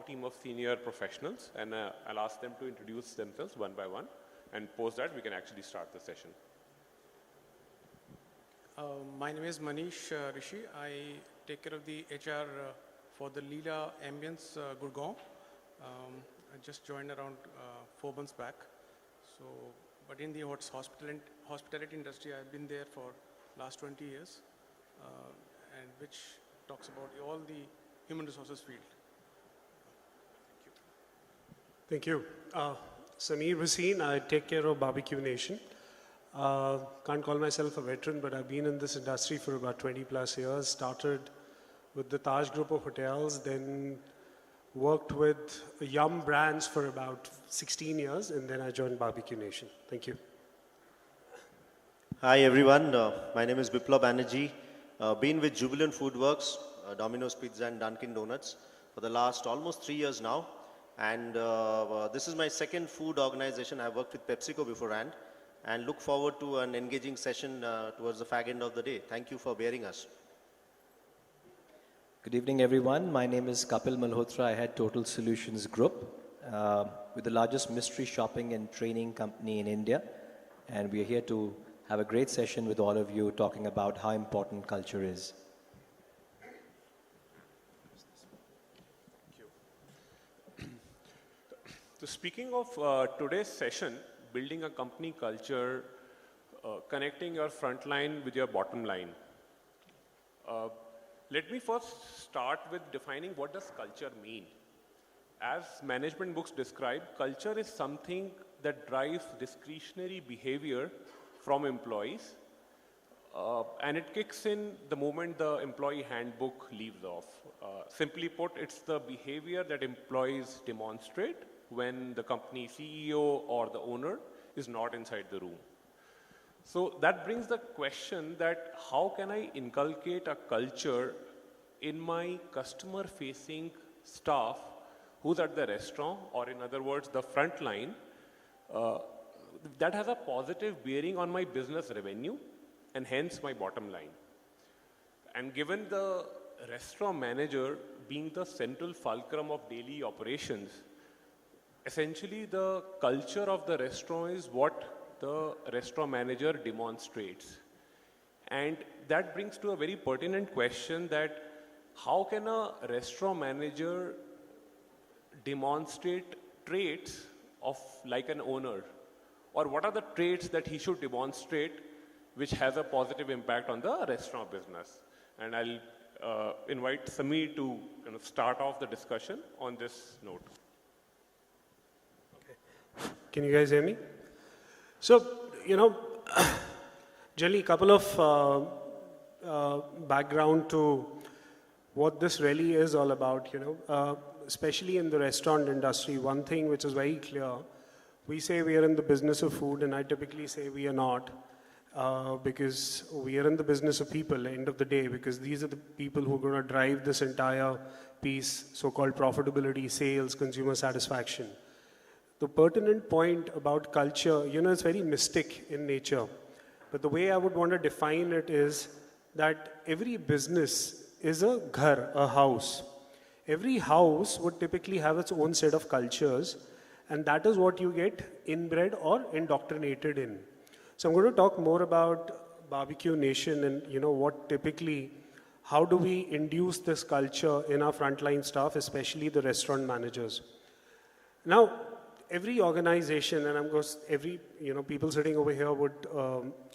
team of senior professionals, and I'll ask them to introduce themselves one by one, and post that we can actually start the session. My name is Manish Rishi. I take care of the HR for the Leela Ambience Gurgaon. I just joined around 4 months back. So, but in the hospitality industry, I've been there for last 20 years, and which talks about all the human resources field. Thank you. Sameer Hussain, I take care of Barbecue Nation. Can't call myself a veteran, but I've been in this industry for about 20 plus years. Started with the Taj Group of Hotels, then worked with Yum Brands for about 16 years, and then I joined Barbecue Nation. Thank you. Hi everyone, my name is Biplab Banerjee. Been with Jubilant Foodworks, Domino's Pizza and Dunkin' Donuts for the last almost 3 years now. And this is my second food organization. I worked with PepsiCo beforehand, and look forward to an engaging session towards the fag end of the day. Thank you for bearing us. Good evening, everyone. My name is Kapil Malhotra. I head Total Solutions Group, with the largest mystery shopping and training company in India. And we are here to have a great session with all of you talking about how important culture is. So speaking of today's session, building a company culture, connecting your front line with your bottom line. Let me first start with defining what does culture mean. As management books describe, culture is something that drives discretionary behavior from employees, and it kicks in the moment the employee handbook leaves off. Simply put, it's the behavior that employees demonstrate when the company CEO or the owner is not inside the room. So that brings the question that how can I inculcate a culture in my customer-facing staff who's at the restaurant, or in other words, the front line, that has a positive bearing on my business revenue and hence my bottom line. And given the restaurant manager being the central fulcrum of daily operations, essentially the culture of the restaurant is what the restaurant manager demonstrates. And that brings to a very pertinent question that how can a restaurant manager demonstrate traits of like an owner? Or what are the traits that he should demonstrate which has a positive impact on the restaurant business? And I'll invite Sameer to kind of start off the discussion on this note. Okay. Can you guys hear me? So, generally a couple of background to what this really is all about, especially in the restaurant industry. One thing which is very clear, we say we are in the business of food, and I typically say we are not, because we are in the business of people, end of the day, because these are the people who are going to drive this entire piece, so-called profitability, sales, consumer satisfaction. The pertinent point about culture, it's very mystic in nature. But the way I would want to define it is that every business is a ghar, a house. Every house would typically have its own set of cultures, and that is what you get inbred or indoctrinated in. So I'm going to talk more about Barbecue Nation and what typically, how do we induce this culture in our frontline staff, especially the restaurant managers. Now, every organization, and every people sitting over here would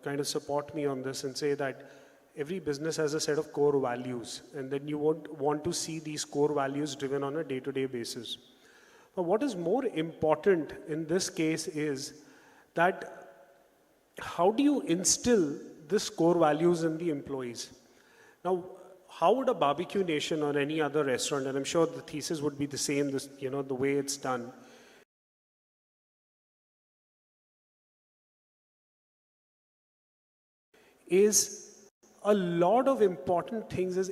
kind of support me on this and say that every business has a set of core values, and then you want to see these core values driven on a day-to-day basis. But what is more important in this case is that how do you instill this core values in the employees? Now, how would a Barbecue Nation or any other restaurant, and I'm sure the thesis would be the same, the way it's done, is a lot of important things is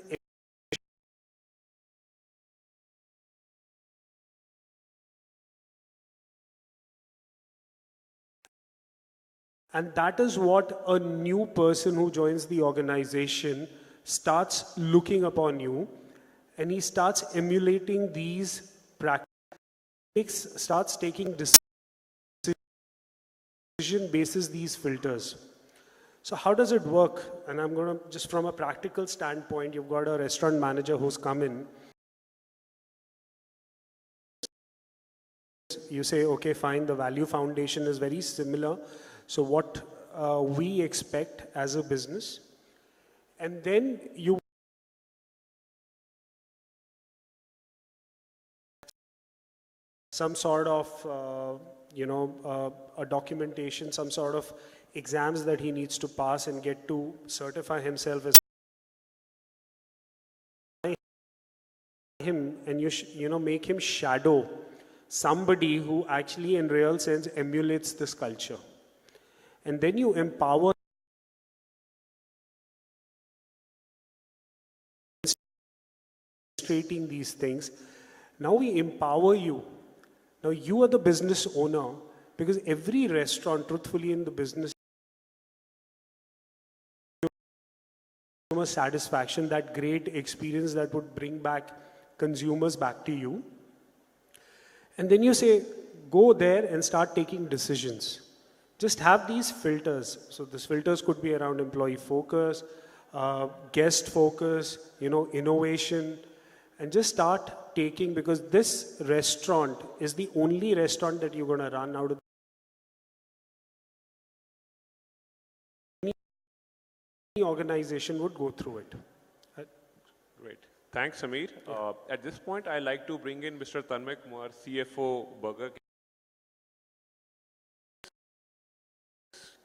and that is what a new person who joins the organization starts looking upon you, and he starts emulating these starts taking decision basis these filters. So how does it work? And I'm going to, just from a practical standpoint, you've got a restaurant manager who's come in. You say, okay, fine, the value foundation is very similar. So what we expect as a business. And then you some sort of, a documentation, some sort of exams that he needs to pass and get to certify himself as him, and make him shadow somebody who actually in real sense emulates this culture. And then you empower demonstrating these things. Now we empower you. Now you are the business owner, because every restaurant, truthfully, in the business, customer satisfaction, that great experience that would bring back consumers back to you. And then you say, go there and start taking decisions. Just have these filters. So these filters could be around employee focus, guest focus, innovation, and just start taking, because this restaurant is the only restaurant that you're going to run out of. Any organization would go through it. Great. Thanks, Samir. At this point, I'd like to bring in Mr. Tanmay Kumar, CFO, Burger King.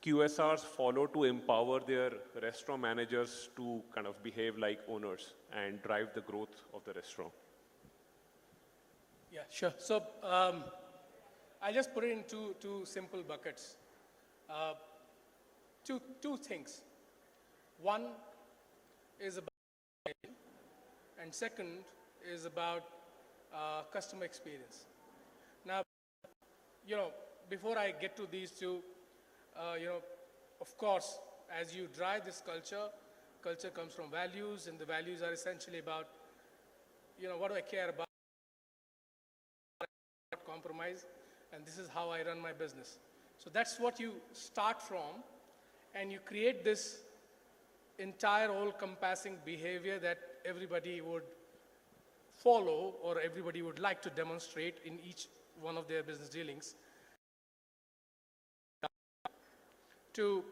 QSRs follow to empower their restaurant managers to kind of behave like owners and drive the growth of the restaurant. Yeah, sure. So I'll just put it in two simple buckets. Two things. One is about, and second is about customer experience. Now, before I get to these two, of course, as you drive this culture comes from values, and the values are essentially about, what do I care about? Compromise, and this is how I run my business. So that's what you start from, and you create this entire all-compassing behavior that everybody would follow, or everybody would like to demonstrate in each one of their business dealings to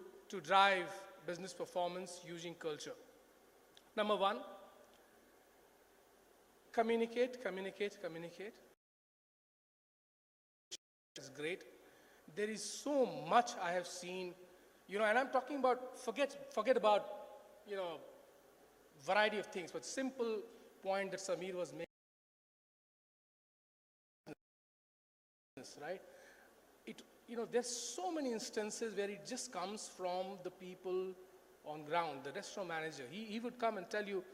drive business performance using culture. Number one, communicate. Is great. There is so much I have seen, and I'm talking about, forget about, variety of things, but simple point that Samir was making, right? There's so many instances where it just comes from the people on ground, the restaurant manager. He would come and tell you,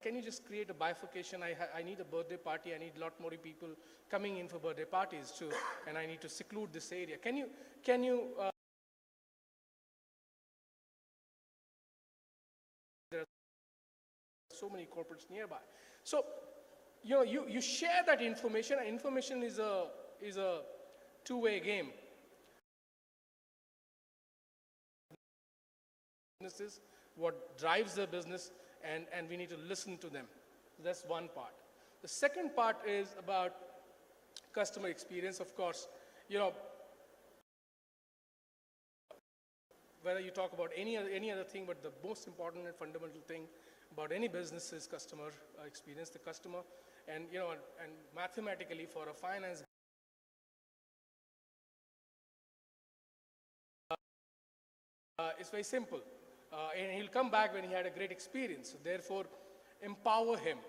can you just create a bifurcation? I need a birthday party. I need a lot more people coming in for birthday parties too, and I need to seclude this area. Can you? There are so many corporates nearby. So, you share that information. Information is a two-way game. This is what drives the business. And we need to listen to them. That's one part. The second part is about customer experience. Of course, whether you talk about any other thing, but the most important and fundamental thing about any business is customer experience, the customer. And and mathematically, for a finance it's very simple. And he'll come back when he had a great experience. So therefore, empower him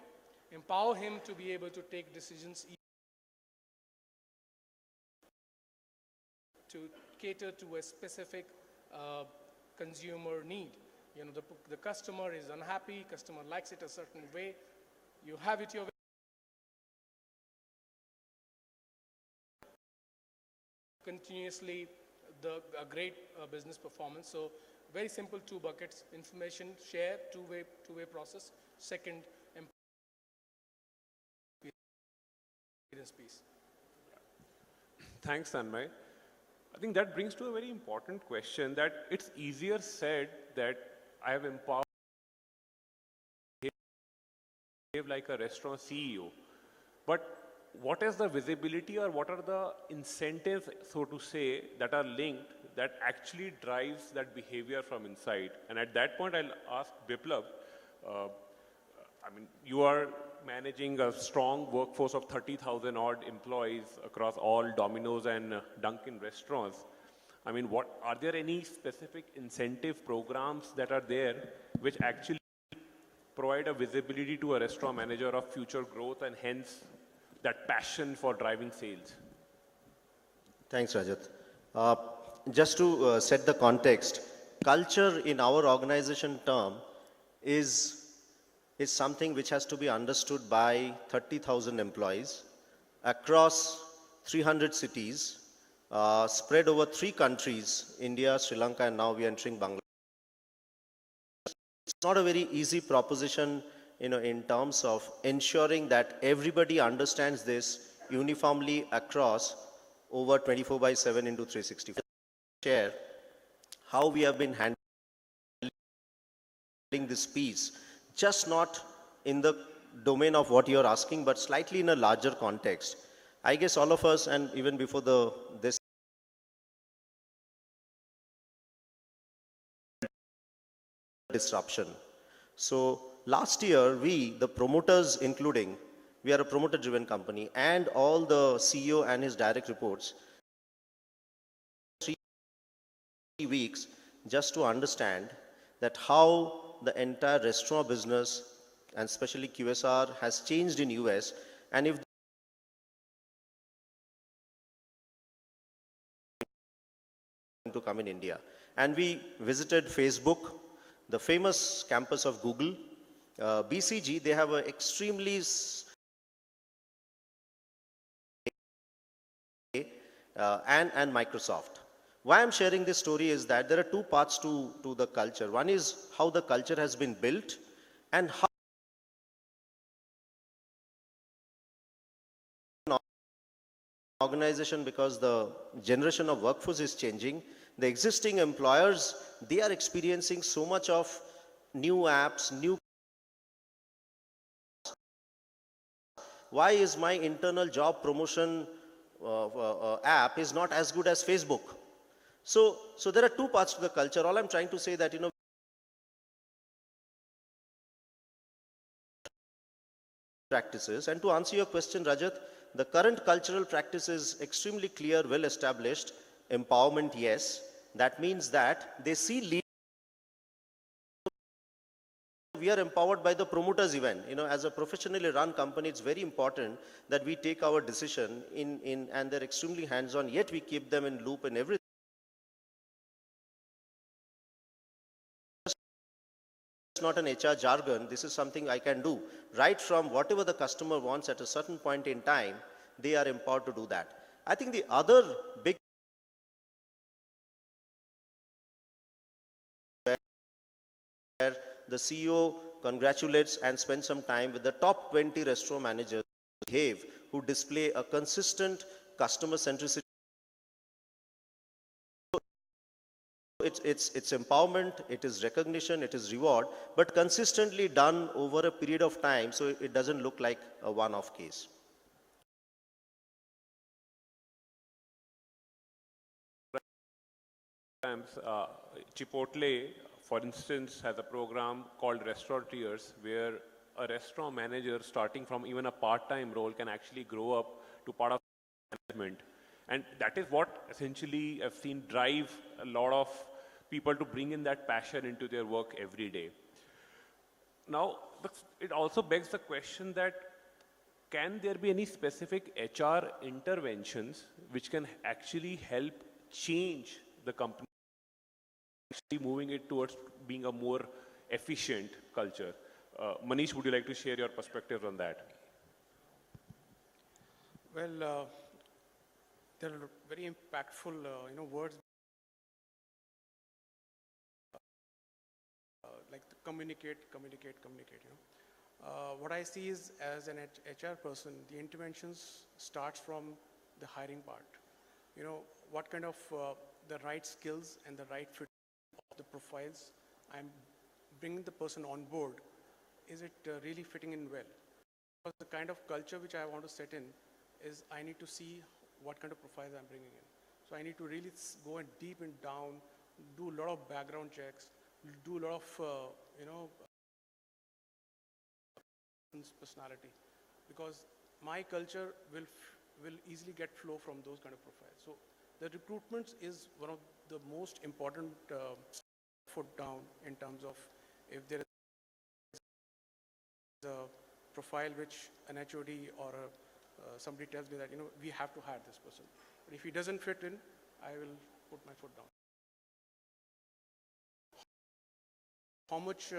to be able to take decisions to cater to a specific consumer need. The customer is unhappy, customer likes it a certain way, you have it your way. Continuously a great business performance. So very simple two buckets: information share, two-way process. Second, experience piece. Thanks, Tanmay. I think that brings to a very important question that it's easier said that I have empowered like a restaurant CEO. But what is the visibility or what are the incentives, so to say, that are linked that actually drives that behavior from inside? And at that point, I'll ask Biplav, I mean, you are managing a strong workforce of 30,000 odd employees across all Domino's and Dunkin' restaurants. I mean, are there any specific incentive programs that are there which actually provide a visibility to a restaurant manager of future growth and hence that passion for driving sales? Thanks, Rajat. Just to set the context, culture in our organization term is something which has to be understood by 30,000 employees across 300 cities, spread over 3 countries, India, Sri Lanka, and now we are entering Bangladesh. It's not a very easy proposition, in terms of ensuring that everybody understands this uniformly across over 24/7 into 365. Share how we have been handling this piece, just not in the domain of what you're asking, but slightly in a larger context. I guess all of us, and even before this disruption. So last year, the promoters including, we are a promoter driven company, and all the CEO and his direct reports, 3 weeks just to understand that how the entire restaurant business and especially QSR has changed in US, and if to come in India. And we visited Facebook, the famous campus of Google, BCG. They have an extremely and Microsoft. Why I'm sharing this story is that there are 2 parts to the culture. One is how the culture has been built and how organization, because the generation of workforce is changing, the existing employers, they are experiencing so much of new apps, new. Why is my internal job promotion app is not as good as Facebook? So there are 2 parts to the culture. All I'm trying to say that, practices. And to answer your question, Rajat, the current cultural practice is extremely clear, well established. Empowerment, yes. That means that they see leaders. We are empowered by the promoters even. As a professionally run company, it's very important that we take our decision and they're extremely hands-on, yet we keep them in loop in everything. It's not an HR jargon. This is something I can do. Right from whatever the customer wants at a certain point in time, they are empowered to do that. I think the other big where the CEO congratulates and spends some time with the top 20 restaurant managers who display a consistent customer centricity. It's empowerment, it is recognition, it is reward, but consistently done over a period of time, so it doesn't look like a one-off case. Chipotle, for instance, has a program called Restaurateurs, where a restaurant manager starting from even a part-time role can actually grow up to part of management. And that is what essentially I've seen drive a lot of people to bring in that passion into their work every day. Now, it also begs the question that can there be any specific HR interventions which can actually help change the company, actually moving it towards being a more efficient culture? Manish, would you like to share your perspective on that? Well, there are very impactful, words communicate, you know. What I see is, as an HR person, the interventions starts from the hiring part. You know, what kind of the right skills and the right fit of the profiles I'm bringing the person on board, is it really fitting in well? Because the kind of culture which I want to set in is I need to see what kind of profiles I'm bringing in. So I need to really go and deep and down, do a lot of background checks, do a lot of, you know, personality, because my culture will easily get flow from those kind of profiles. So the recruitment is one of the most important foot down in terms of if there is a profile which an HOD or somebody tells me that, you know, we have to hire this person. But if he doesn't fit in, I will put my foot down. How much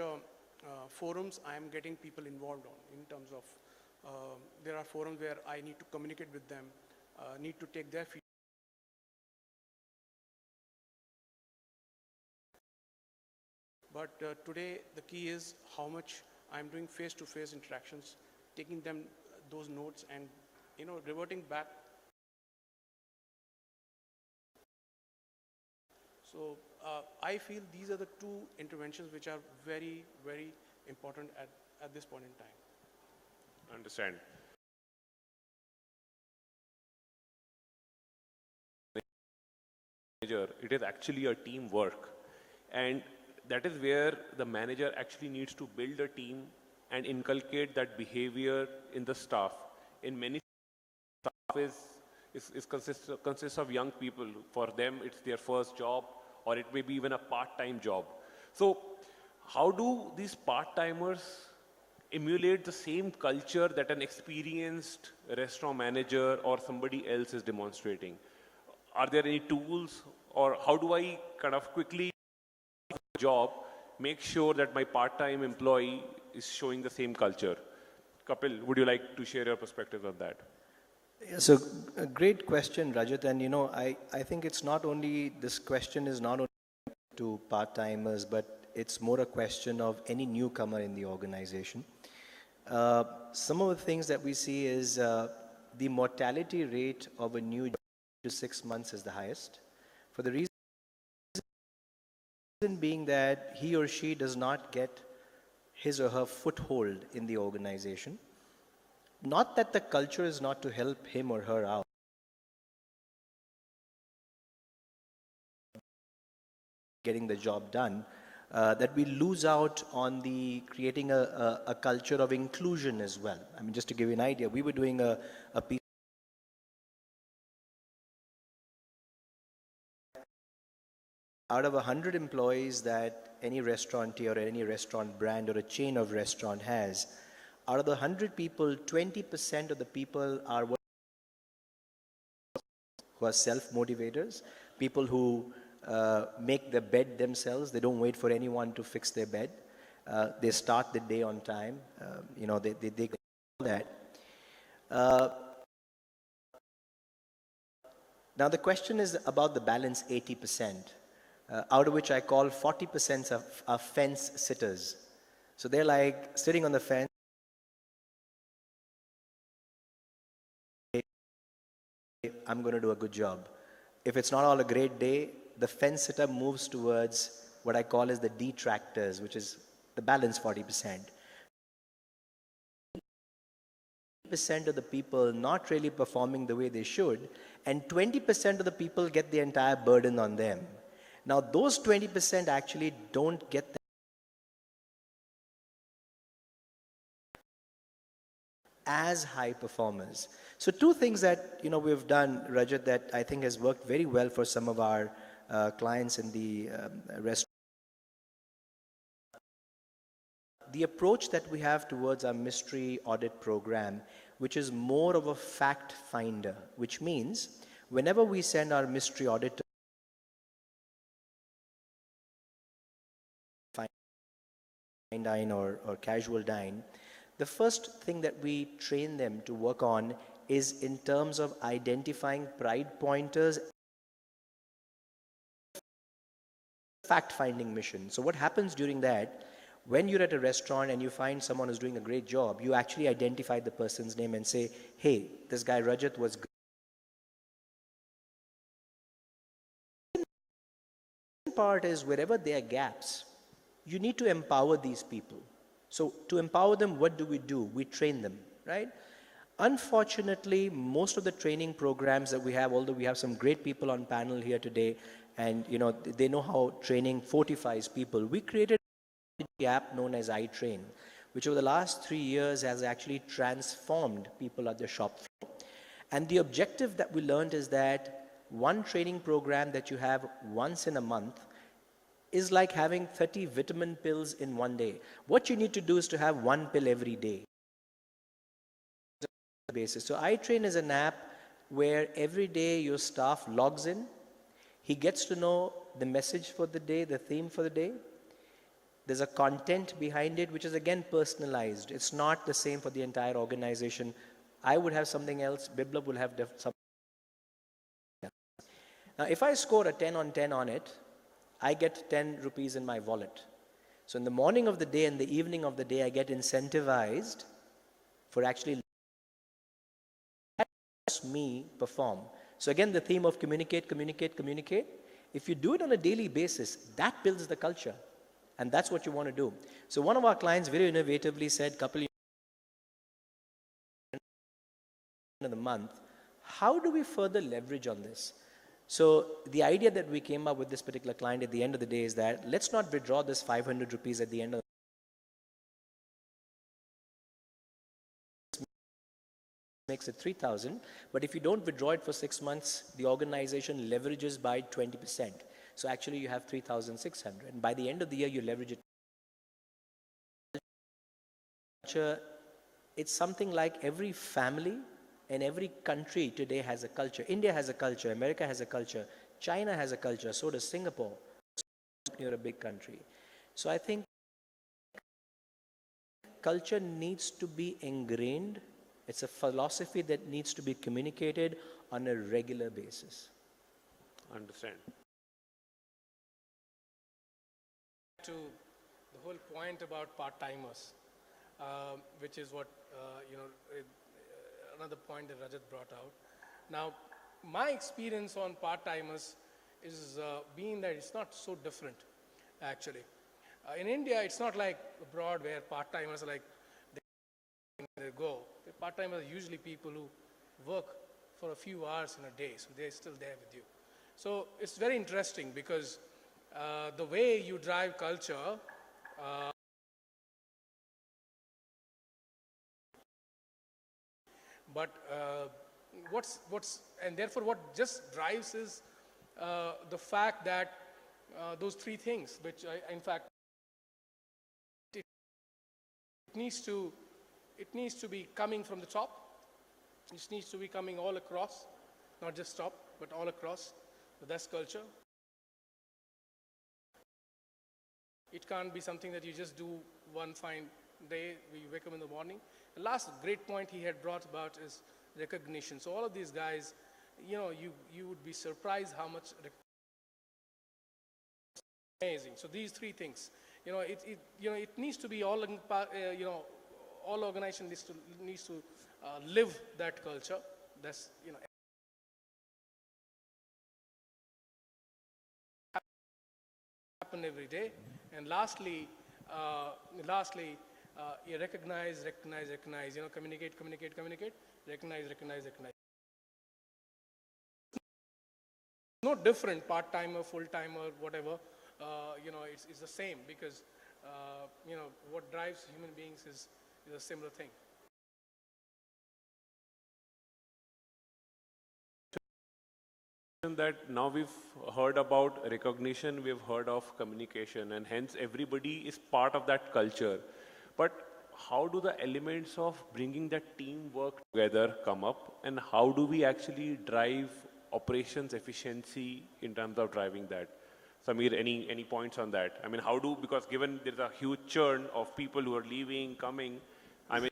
forums I am getting people involved on in terms of, there are forums where I need to communicate with them, need to take their feedback. But today the key is how much I'm doing face-to-face interactions, taking them those notes and, you know, reverting back. So I feel these are the two interventions which are very, very important at this point in time. Understand. It is actually a teamwork, and that is where the manager actually needs to build a team and inculcate that behavior in the staff. In many staff consists of young people. For them, it's their first job, or it may be even a part-time job. So how do these part-timers emulate the same culture that an experienced restaurant manager or somebody else is demonstrating? Are there any tools, or how do I kind of quickly job make sure that my part-time employee is showing the same culture? Kapil, would you like to share your perspective on that? Yeah, so a great question, Rajat. And you know, I think it's not only, this question is not only to part-timers, but it's more a question of any newcomer in the organization. Some of the things that we see is the mortality rate of a new to 6 months is the highest, for the reason being that he or she does not get his or her foothold in the organization. Not that the culture is not to help him or her out, getting the job done, that we lose out on the creating a culture of inclusion as well. I mean, just to give you an idea, we were doing a piece out of 100 employees that any restaurantee or any restaurant brand or a chain of restaurant has, out of the 100 people, 20% of the people are who are self-motivators, people who make the bed themselves. They don't wait for anyone to fix their bed. They start the day on time. You know, they do that. Now the question is about the balance 80%, out of which I call 40% are fence sitters. So they're like sitting on the fence. I'm going to do a good job. If it's not all a great day, the fence sitter moves towards what I call as the detractors, which is the balance 40%. 20% of the people not really performing the way they should, and 20% of the people get the entire burden on them. Now those 20% actually don't get that as high performers. So two things that, you know, we've done, Rajat, that I think has worked very well for some of our clients in the restaurant. The approach that we have towards our mystery audit program, which is more of a fact finder, which means whenever we send our mystery auditor fine dine or casual dine, the first thing that we train them to work on is in terms of identifying pride pointers, fact-finding mission. So what happens during that, When you're at a restaurant and you find someone who's doing a great job, you actually identify the person's name and say, hey, this guy Rajat was good. The part is wherever there are gaps, you need to empower these people. So to empower them, what do? We train them, right? Unfortunately, most of the training programs that we have, although we have some great people on panel here today, and they know how training fortifies people, we created an app known as iTrain, which over the last 3 years has actually transformed people at the shop floor. And the objective that we learned is that one training program that you have once in a month is like having 30 vitamin pills in one day. What you need to do is to have one pill every day. So iTrain is an app where every day your staff logs in. He gets to know the message for the day, the theme for the day. There's a content behind it, which is again personalized. It's not the same for the entire organization. I would have something else. Biplab will have something else. Now, if I score a 10 on 10 on it, I get 10 rupees in my wallet. So in the morning of the day and the evening of the day, I get incentivized for actually me perform. So again, the theme of communicate, communicate, communicate. If you do it on a daily basis, that builds the culture. And that's what you want to do. So one of our clients very innovatively said, couple in the month, how do we further leverage on this? So the idea that we came up with this particular client at the end of the day is that let's not withdraw this 500 rupees at the end of makes it 3,000, but if you don't withdraw it for 6 months, the organization leverages by 20%. So actually you have 3,600, and by the end of the year you leverage it. It's something like every family and every country today has a culture. India has a culture, America has a culture, China has a culture, so does Singapore. You're a big country. So I think culture needs to be ingrained. It's a philosophy that needs to be communicated on a regular basis. Understand. To the whole point about part-timers, which is what, another point that Rajat brought out. Now, my experience on part-timers is being that it's not so different, actually. In India, it's not like abroad where part-timers are like, they go. The part-timers are usually people who work for a few hours in a day, so they're still there with you. So it's very interesting because the way you drive culture, but and therefore what just drives is the fact that those three things, which in fact it needs to be coming from the top. It needs to be coming all across, not just top, but all across. But that's culture. It can't be something that you just do one fine day when you wake up in the morning. The last great point he had brought about is recognition. So all of these guys, you would be surprised how much amazing. So these three things, it needs to be all, all organization needs to live that culture. That's, happen every day. And lastly, you recognize, communicate, recognize. No different, part-timer, full-timer, whatever, it's the same because, what drives human beings is a similar thing. That now we've heard about recognition, we've heard of communication, and hence everybody is part of that culture. But how do the elements of bringing that teamwork together come up, and how do we actually drive operations efficiency in terms of driving that? Samir, any points on that? I mean, because given there's a huge churn of people who are leaving, coming, I mean,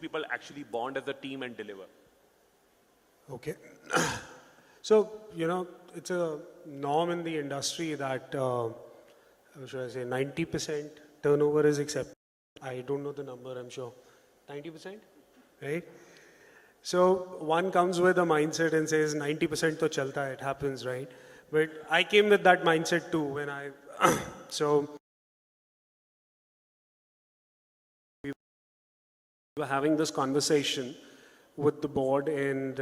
people actually bond as a team and deliver? Okay. So, it's a norm in the industry that how should I say, 90% turnover is accepted. I don't know the number, I'm sure. 90%, right? So one comes with a mindset and says 90% to chalta, it happens, right? But I came with that mindset too when I, so we were having this conversation with the board and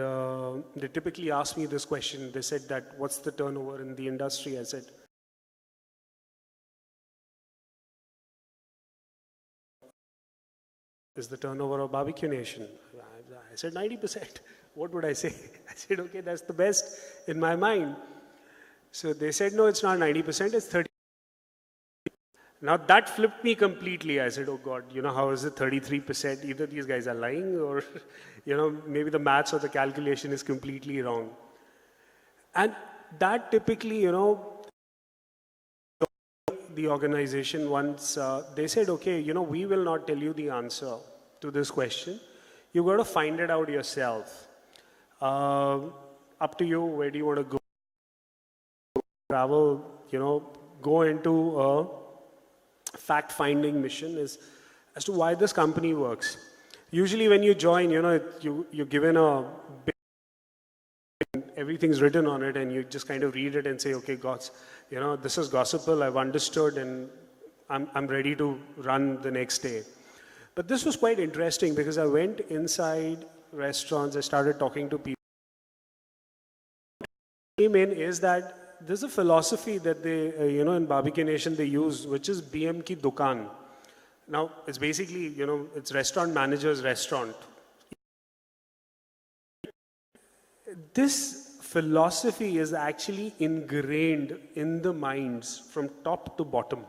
they typically ask me this question. They said that, what's the turnover in the industry? I said, is the turnover of Barbecue Nation? I said 90%. What would I say? I said, okay, that's the best in my mind. So they said, no, it's not 90%, it's 30%. Now that flipped me completely. I said, oh God, how is it 33%? Either these guys are lying or, maybe the maths or the calculation is completely wrong. And that typically, the organization once, they said, okay, we will not tell you the answer to this question. You got to find it out yourself. Up to you, where do you want to go? Travel, go into a fact-finding mission as to why this company works. Usually when you join, you're given a big, everything's written on it and you just kind of read it and say, okay, this is gospel, I've understood and I'm ready to run the next day. But this was quite interesting because I went inside restaurants, I started talking to people. What came in is that there's a philosophy that they, in Barbecue Nation they use, which is BM ki dukan. Now, it's basically, it's restaurant manager's restaurant. This philosophy is actually ingrained in the minds from top to bottom.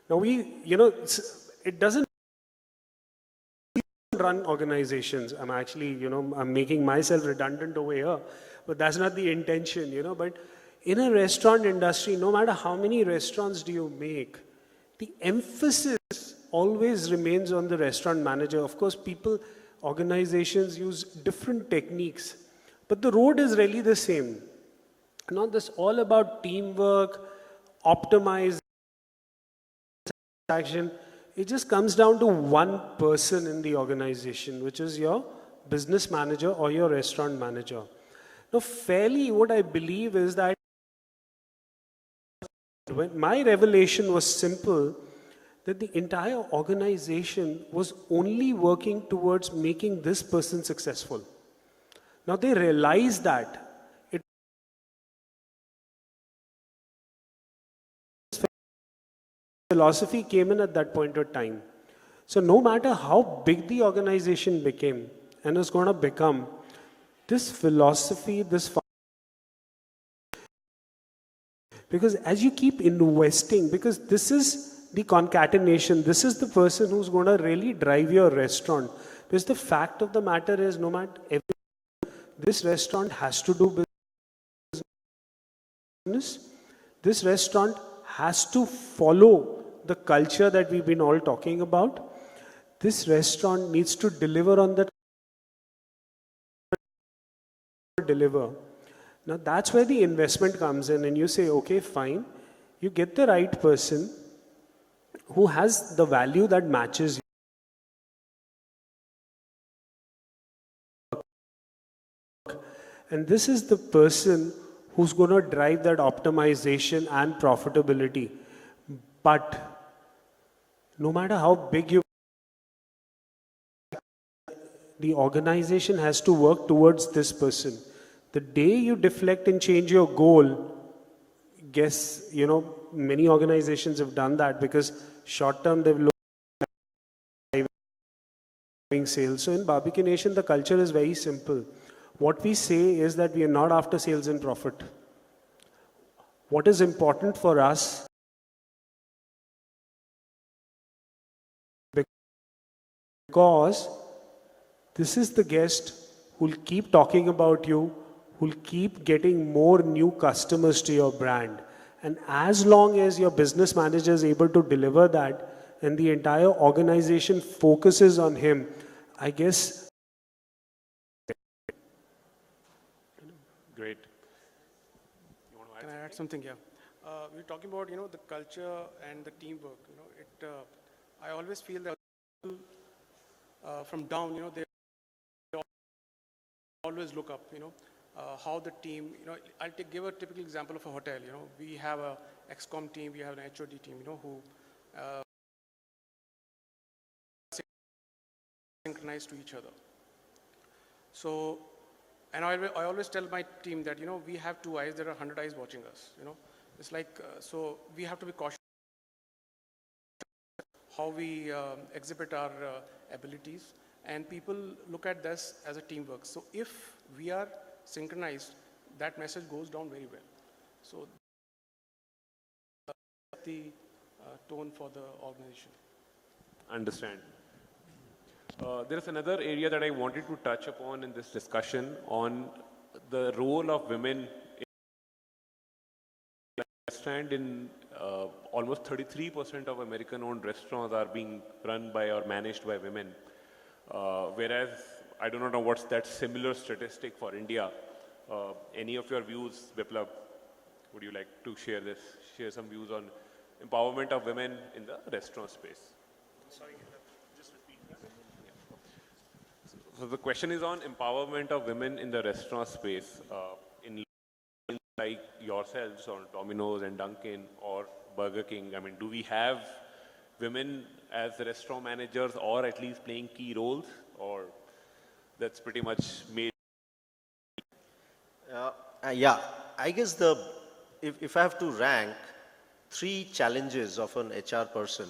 Now it doesn't run organizations. I'm actually, I'm making myself redundant over here, but that's not the intention, but in a restaurant industry, no matter how many restaurants do you make, the emphasis always remains on the restaurant manager. Of course, organizations use different techniques, but the road is really the same. Now, this all about teamwork, optimize action. It just comes down to one person in the organization, which is your business manager or your restaurant manager. Now, fairly, what I believe is that when my revelation was simple, that the entire organization was only working towards making this person successful. Now they realized that philosophy came in at that point of time. So no matter how big the organization became and is going to become, this philosophy, because as you keep investing, because this is the concatenation, this is the person who's going to really drive your restaurant. Because the fact of the matter is, no matter this restaurant has to do business, this restaurant has to follow the culture that we've been all talking about. This restaurant needs to deliver on that. Deliver. Now that's where the investment comes in, and you say, okay, fine, you get the right person who has the value that matches you. And this is the person who's going to drive that optimization and profitability. But no matter how big the organization has to work towards this person. The day you deflect and change your goal, guess, many organizations have done that because short term they've looked at driving sales. So in Barbecue Nation, the culture is very simple. What we say is that we are not after sales and profit. What is important for us, because this is the guest who'll keep talking about you, who'll keep getting more new customers to your brand. And as long as your business manager is able to deliver that and the entire organization focuses on him, I guess. Great. You want to add Can I add something here? we're talking about, the culture and the teamwork. I always feel that from down, they always look up, how the team, I'll give a typical example of a hotel. We have a XCOM team, we have an HOD team, who synchronize to each other. So, and I always tell my team that, we have 2 eyes, there are 100 eyes watching us, It's like, so we have to be cautious how we exhibit our abilities, and people look at this as a teamwork. So if we are synchronized, that message goes down very well. So the tone for the organization. Understand. There is another area that I wanted to touch upon in this discussion on the role of women. I understand in almost 33% of American-owned restaurants are being run by or managed by women, whereas I do not know what's that similar statistic for India. Any of your views, Biplab? Would you like to share this? Share some views on empowerment of women in the restaurant space. Sorry, just repeat that. So the question is on empowerment of women in the restaurant space, in like yourselves or Domino's and Dunkin' or Burger King. I mean, do we have women as restaurant managers or at least playing key roles, or that's pretty much made? Yeah, I guess if I have to rank 3 challenges of an HR person,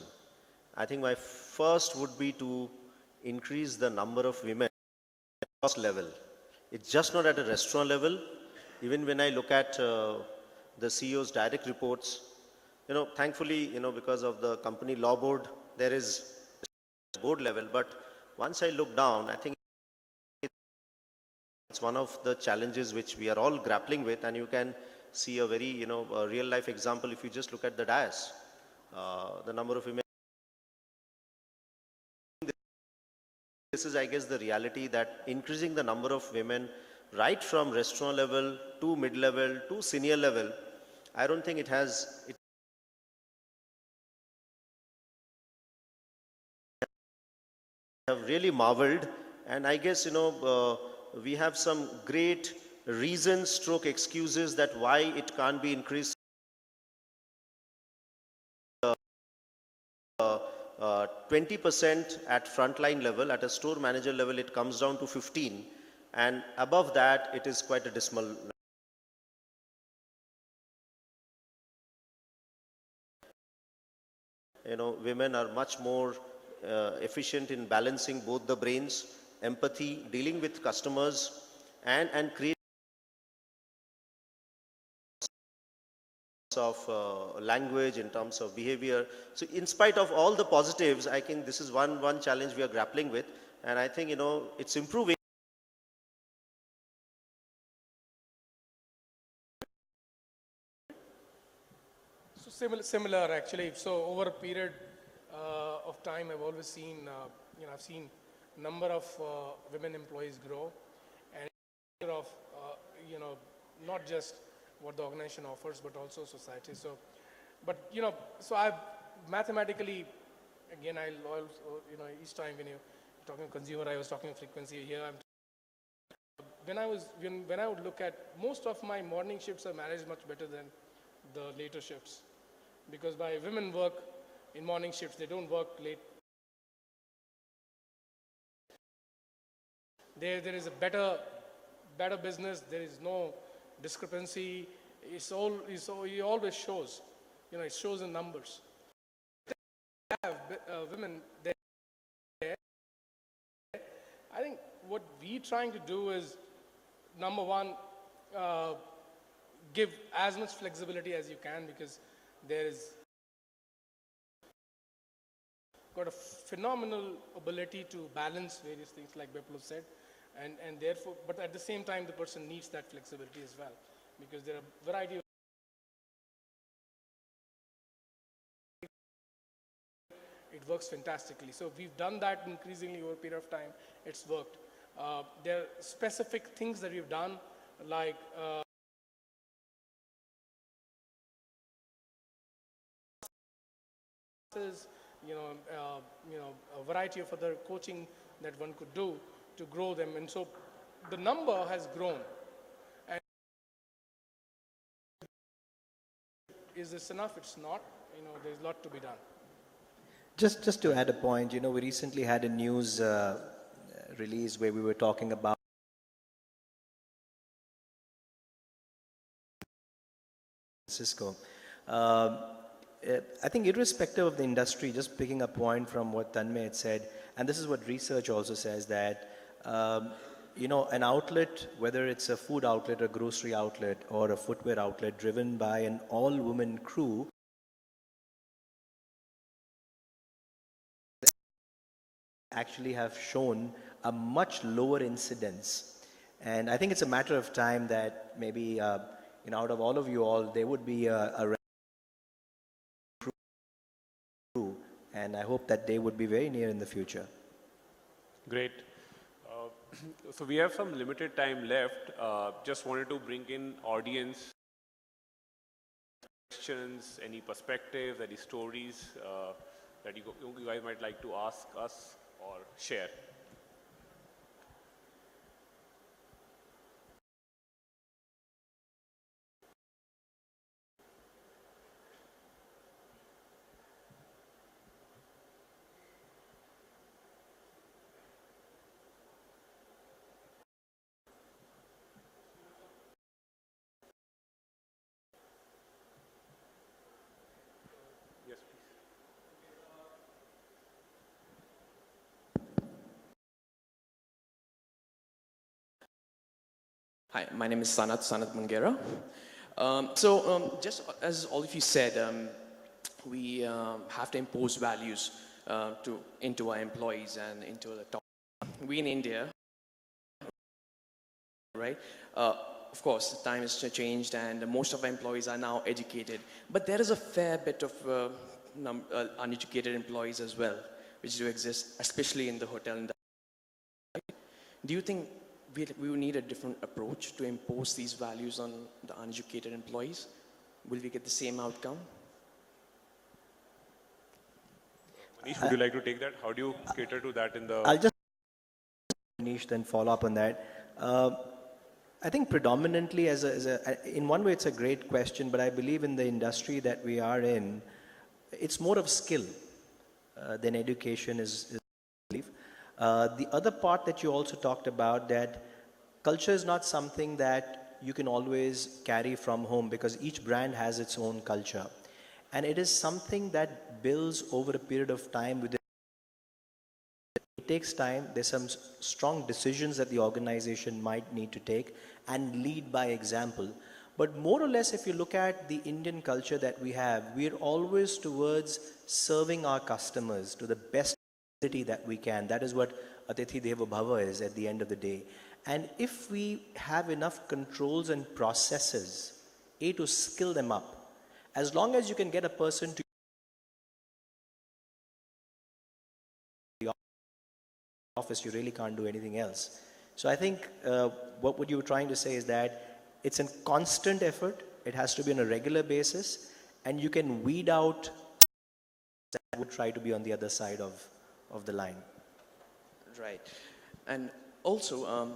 I think my first would be to increase the number of women across level. It's just not at a restaurant level. Even when I look at the CEO's direct reports, thankfully, because of the company law board, there is board level. But once I look down, I think it's one of the challenges which we are all grappling with, and you can see a very, a real life example if you just look at the dais. The number of women. This is, I guess, the reality that increasing the number of women right from restaurant level to mid-level to senior level, I don't think it have really marveled. And I guess, we have some great reasons stroke excuses that why it can't be increased. 20% at frontline level, at a store manager level, it comes down to 15, and above that, it is quite a dismal. Women are much more efficient in balancing both the brains, empathy, dealing with customers, and create of language, in terms of behavior. So in spite of all the positives, I think this is one challenge we are grappling with, and I think it's improving. So similar actually. So over a period of time, I've always seen, I've seen number of women employees grow, and of, not just what the organization offers, but also society. So, but so I've mathematically, again, I'll also, each time when you're talking consumer, I was talking frequency. Here I'm. When I would look at, most of my morning shifts are managed much better than the later shifts, because my women work in morning shifts. They don't work late. There is a better business. There is no discrepancy. It always shows. It shows in numbers. Have women there. I think what we're trying to do is, number one, give as much flexibility as you can, because there is got a phenomenal ability to balance various things, like Biplab said, and therefore, but at the same time, the person needs that flexibility as well, because there are a variety of. It works fantastically. So we've done that increasingly over a period of time. It's worked. There are specific things that we've done, like a variety of other coaching that one could do to grow them. And so the number has grown. And is this enough? It's not. There's a lot to be done. Just to add a point, we recently had a news release where we were talking about Cisco. I think irrespective of the industry, just picking a point from what Tanmay had said, and this is what research also says, that an outlet, whether it's a food outlet, a grocery outlet, or a footwear outlet driven by an all-woman crew, actually have shown a much lower incidence. And I think it's a matter of time that maybe out of all of you all, there would be a crew, and I hope that they would be very near in the future. Great. So we have some limited time left. Just wanted to bring in audience questions, any perspectives, any stories that you guys might like to ask us or share. Yes, please. Hi, my name is Sanat Mungera. Just as all of you said, we have to impose values into our employees and into the top. We in India, right? Of course, the time has changed and most of our employees are now educated. But there is a fair bit of uneducated employees as well, which do exist, especially in the hotel industry. Do you think we will need a different approach to impose these values on the uneducated employees? Will we get the same outcome? Manish, would you like to take that? How do you cater to that in the... I'll just Manish then follow up on that. I think predominantly in one way it's a great question, but I believe in the industry that we are in, it's more of skill than education is I believe. The other part that you also talked about, that culture is not something that you can always carry from home, because each brand has its own culture. And it is something that builds over a period of time. It takes time. There's some strong decisions that the organization might need to take and lead by example. But more or less, if you look at the Indian culture that we have, we're always towards serving our customers to the best that we can. That is what Atithi Deva Bhava is at the end of the day. And if we have enough controls and processes, to skill them up, as long as you can get a person to the office, you really can't do anything else. So I think what you were trying to say is that it's a constant effort. It has to be on a regular basis, and you can weed out that would try to be on the other side of the line. Right. And also,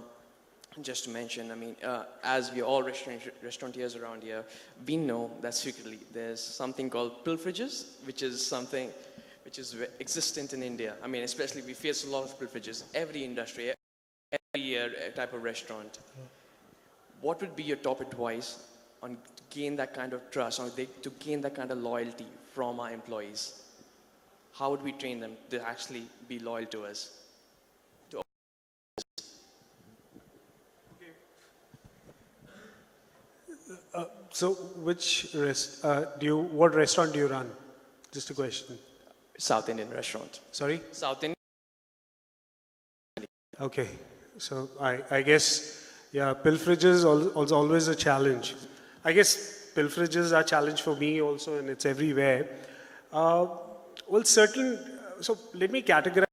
just to mention, I mean, as we all restaurateurs around here, we know that secretly there's something called pilferages, which is something which is existent in India. I mean, especially we face a lot of pilferages, every industry, every type of restaurant. What would be your top advice on to gain that kind of trust, or to gain that kind of loyalty from our employees? How would we train them to actually be loyal to us? So what restaurant do you run? Just a question. South Indian restaurant. Sorry? South Indian. Okay. So I guess, yeah, pilferages also always a challenge. I guess pilferages are a challenge for me also, and it's everywhere. So let me categorize.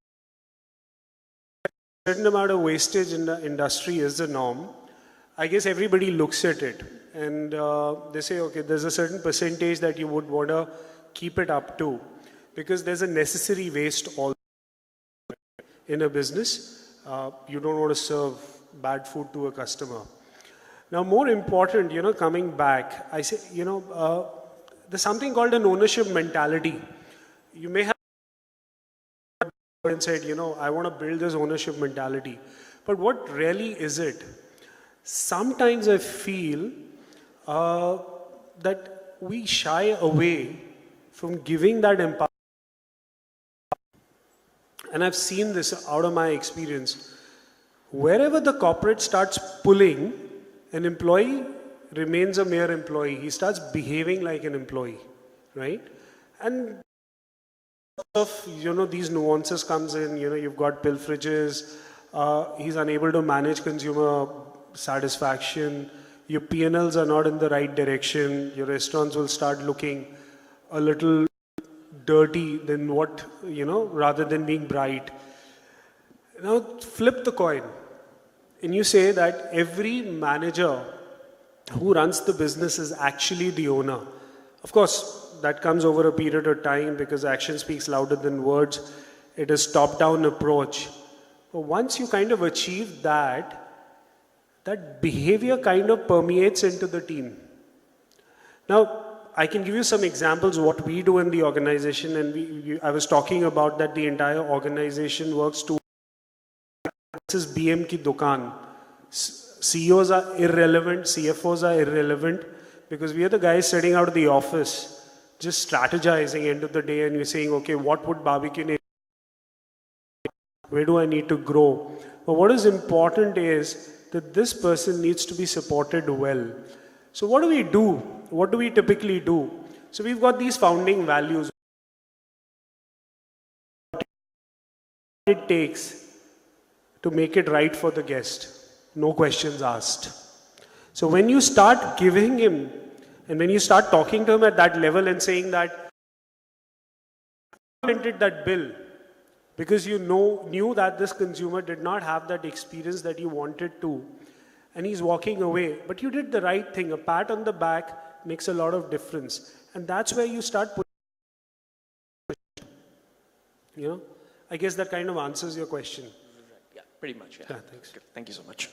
A certain amount of wastage in the industry is the norm. I guess everybody looks at it and they say, okay, there's a certain percentage that you would want to keep it up to. because there's a necessary waste all in a business. You don't want to serve bad food to a customer. Now, more important, coming back, I say, there's something called an ownership mentality. You may have and said, I want to build this ownership mentality. But what really is it? Sometimes I feel that we shy away from giving that empowerment. And I've seen this out of my experience. Wherever the corporate starts pulling, an employee remains a mere employee. He starts behaving like an employee, right? And these nuances comes in, you've got pilferages, he's unable to manage consumer satisfaction, your P&Ls are not in the right direction, your restaurants will start looking a little dirty than what, rather than being bright. Now flip the coin and you say that every manager who runs the business is actually the owner. Of course, that comes over a period of time because action speaks louder than words. It is top-down approach. But once you kind of achieve that, that behavior kind of permeates into the team. Now, I can give you some examples of what we do in the organization, and I was talking about that the entire organization works to this is BM ki dukaan. CEOs are irrelevant, CFOs are irrelevant, because we are the guys sitting out of the office just strategizing end of the day, and you're saying, okay, what would barbecue need? Where do I need to grow? But what is important is that this person needs to be supported well. So what do we do? What do we typically do? So we've got these founding values. It takes to make it right for the guest. No questions asked. So when you start giving him, and when you start talking to him at that level and saying that you implemented that bill because you knew that this consumer did not have that experience that you wanted to, and he's walking away, but you did the right thing. A pat on the back makes a lot of difference. And that's where you start putting, I guess that kind of answers your question. Yeah, pretty much. Yeah. Thanks. Good. Thank you so much.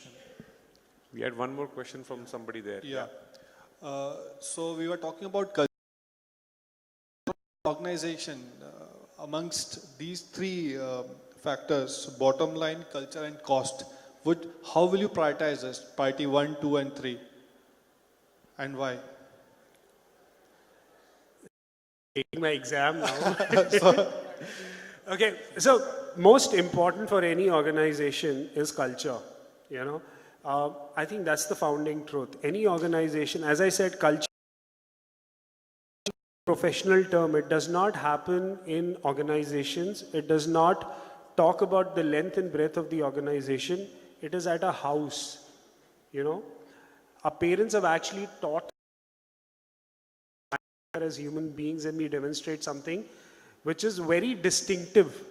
We had one more question from somebody there. Yeah. So we were talking about organization. Amongst these three factors, bottom line, culture and cost, how will you prioritize this? Priority 1, 2 and 3? And why? Taking my exam now. Okay, so most important for any organization is culture, I think that's the founding truth. Any organization, as I said, culture, professional term, it does not happen in organizations. It does not talk about the length and breadth of the organization. It is at a house, Our parents have actually taught as human beings, and we demonstrate something which is very distinctive,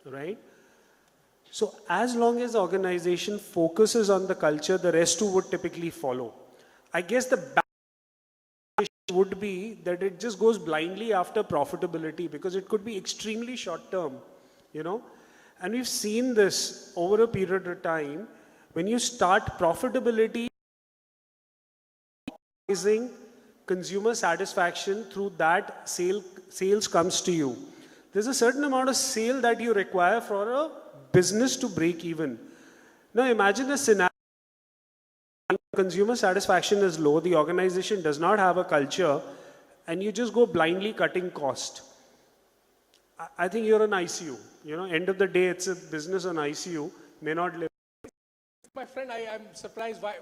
right? So as long as the organization focuses on the culture, the rest too would typically follow. I guess the bad would be that it just goes blindly after profitability, because it could be extremely short term, And we've seen this over a period of time. When you start profitability, consumer satisfaction, through that sales comes to you. There's a certain amount of sale that you require for a business to break even. Now imagine a scenario where consumer satisfaction is low, the organization does not have a culture, and you just go blindly cutting cost. I think you're an ICU. End of the day, it's a business on ICU, may not live. My friend, I'm surprised why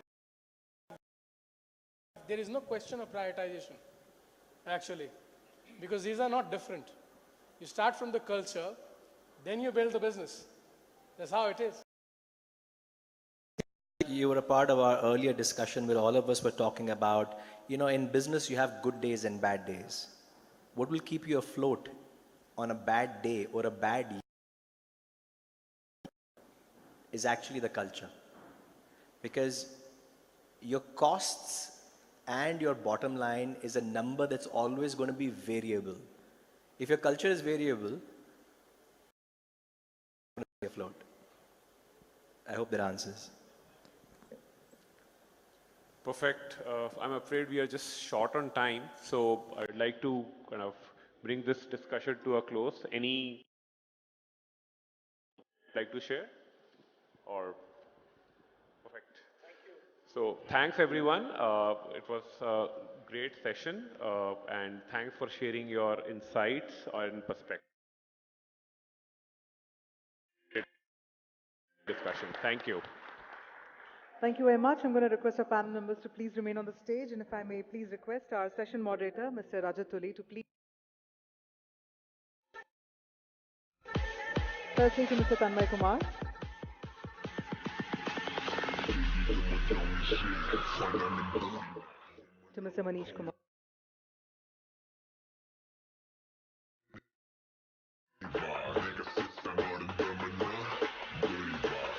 there is no question of prioritization, actually, because these are not different. You start from the culture, then you build the business. That's how it is. You were a part of our earlier discussion where all of us were talking about, in business you have good days and bad days. What will keep you afloat on a bad day or a bad year is actually the culture. Because your costs and your bottom line is a number that's always going to be variable. If your culture is variable, afloat. I hope that answers. Perfect. I'm afraid we are just short on time, so I'd like to kind of bring this discussion to a close. Any like to share? Or perfect. So thanks everyone. It was a great session, and thanks for sharing your insights and perspective discussion. Thank you. Thank you very much. I'm going to request our panel members to please remain on the stage, and if I may please request our session moderator, Mr. Rajat to please. Firstly to Mr. Tanmay Kumar. To Mr. Manish Kumar.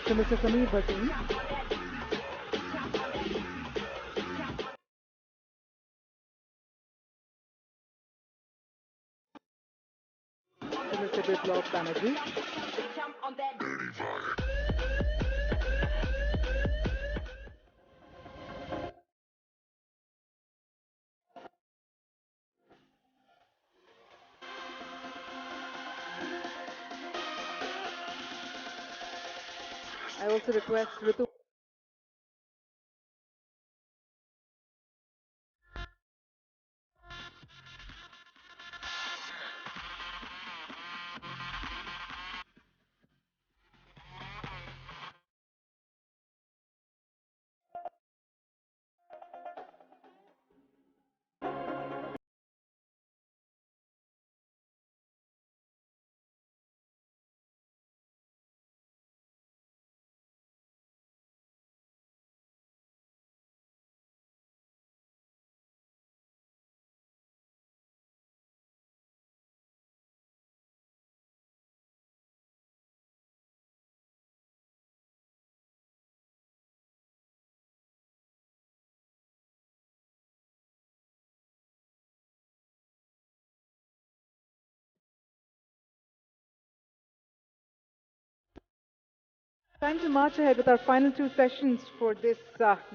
To Mr. Sameer Bhasin. To Mr. Biplab Banerjee. I also request Ritu. Time to march ahead with our final two sessions for this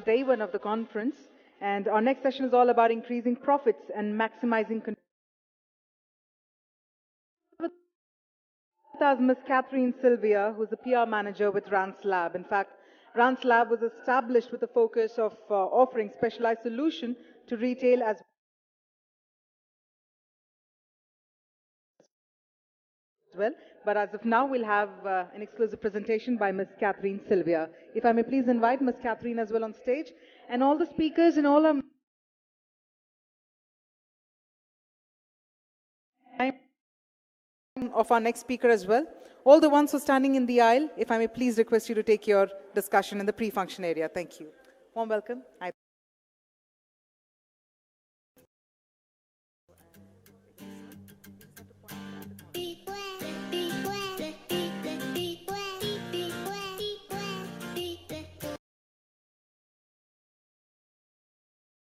day one of the conference. And our next session is all about increasing profits and maximizing control. As Ms. Catherine Sylvia, who's a PR manager with Rance Lab. In fact, Rance Lab was established with the focus of offering specialized solution to retail as well. But as of now, we'll have an exclusive presentation by Ms. Catherine Sylvia. If I may please invite Ms. Catherine as well on stage, and all the speakers and all our of our next speaker as well. All the ones who are standing in the aisle, if I may please request you to take your discussion in the pre-function area. Thank you. Warm welcome.